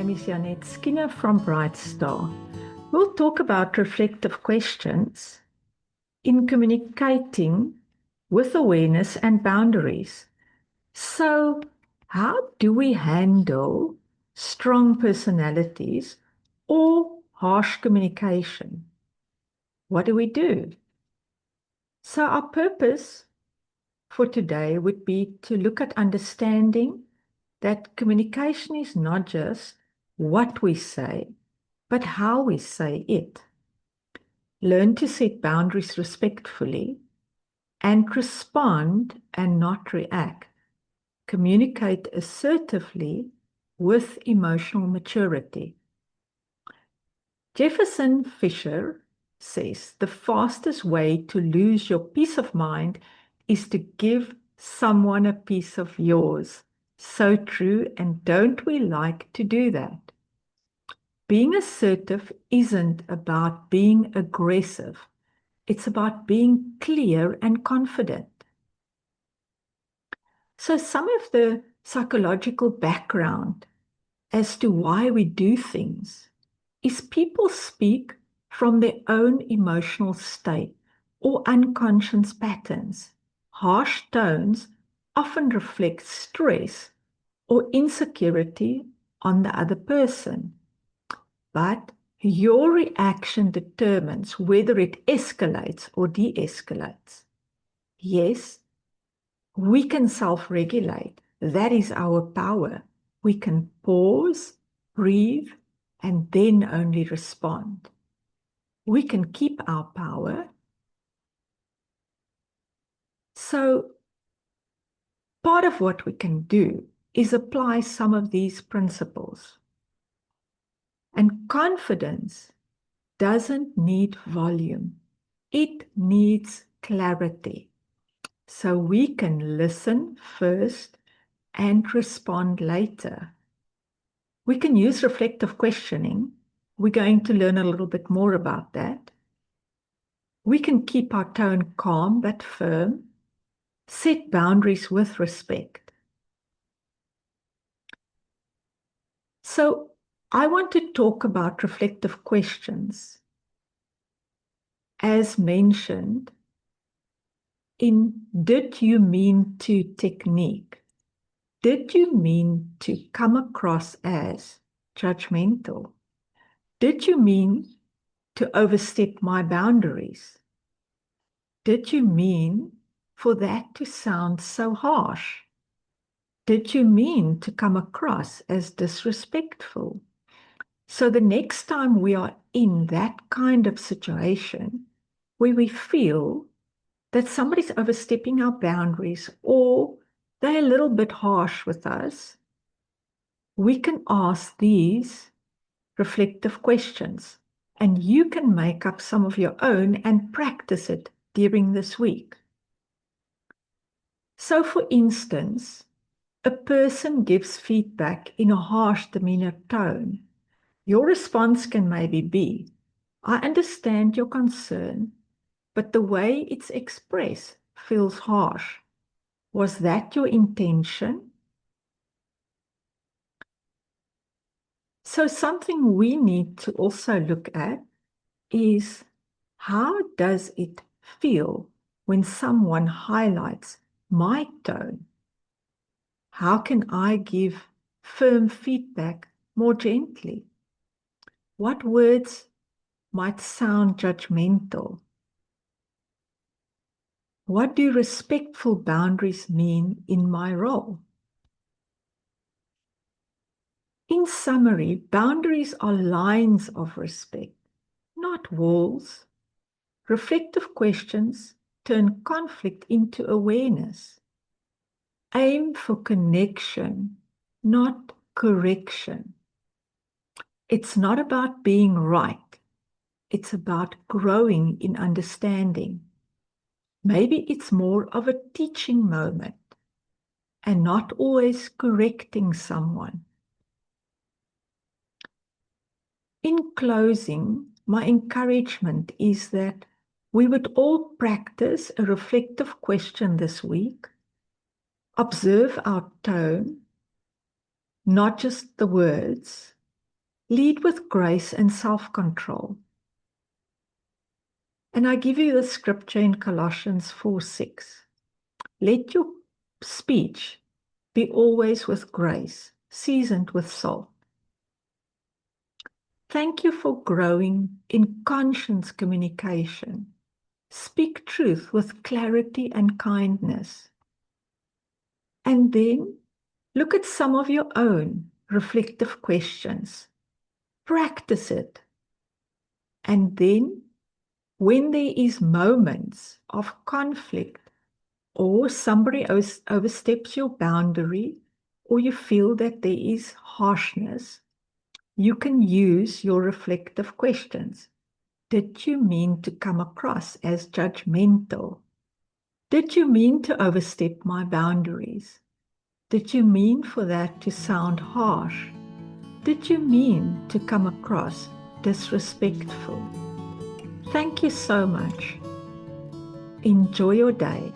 name is Jannett Skinner from Brightstar. We'll talk about reflective questions in communicating with awareness and boundaries. So, how do we handle strong personalities or harsh communication? What do we do? So, our purpose for today would be to look at understanding that communication is not just what we say, but how we say it. Learn to set boundaries respectfully and respond and not react. Communicate assertively with emotional maturity. Jefferson Fisher says the fastest way to lose your peace of mind is to give someone a piece of yours. So true, and don't we like to do that? Being assertive isn't about being aggressive. It's about being clear and confident. So some of the psychological background as to why we do things is people speak from their own emotional state or unconscious patterns. Harsh tones often reflect stress or insecurity on the other person. But your reaction determines whether it escalates or de-escalates. Yes, we can self-regulate. That is our power. We can pause, breathe, and then only respond. We can keep our power. So, part of what we can do is apply some of these principles. And confidence doesn't need volume. It needs clarity. So we can listen first and respond later. We can use reflective questioning. We're going to learn a little bit more about that. We can keep our tone calm but firm. Set boundaries with respect. So I want to talk about reflective questions as mentioned in did you mean to technique. Did you mean to come across as judgmental? Did you mean to overstep my boundaries? Did you mean for that to sound so harsh? Did you mean to come across as disrespectful? So the next time we are in that kind of situation where we feel that somebody's overstepping our boundaries or they're a little bit harsh with us, we can ask these reflective questions, and you can make up some of your own and practice it during this week. So, for instance, a person gives feedback in a harsh demeanor tone. Your response can maybe be, I understand your concern, but the way it's expressed feels harsh. Was that your intention? So something we need to also look at is how does it feel when someone highlights my tone? How can I give firm feedback more gently? What words might sound judgmental? What do respectful boundaries mean in my role? In summary, boundaries are lines of respect, not walls. Reflective questions turn conflict into awareness. Aim for connection, not correction. It's not about being right. It's about growing in understanding. Maybe it's more of a teaching moment and not always correcting someone. In closing, my encouragement is that we would all practice a reflective question this week. Observe our tone, not just the words. Lead with grace and self-control. And I give you the scripture in Colossians 4:6. Let your speech be always with grace, seasoned with salt. Thank you for growing in conscious communication. Speak truth with clarity and kindness. And then look at some of your own reflective questions. Practice it. And then, when there is moments of conflict or somebody oversteps your boundary or you feel that there is harshness, you can use your reflective questions. Did you mean to come across as judgmental? Did you mean to overstep my boundaries? Did you mean for that to sound harsh? Did you mean to come across disrespectful? Thank you so much. Enjoy your day.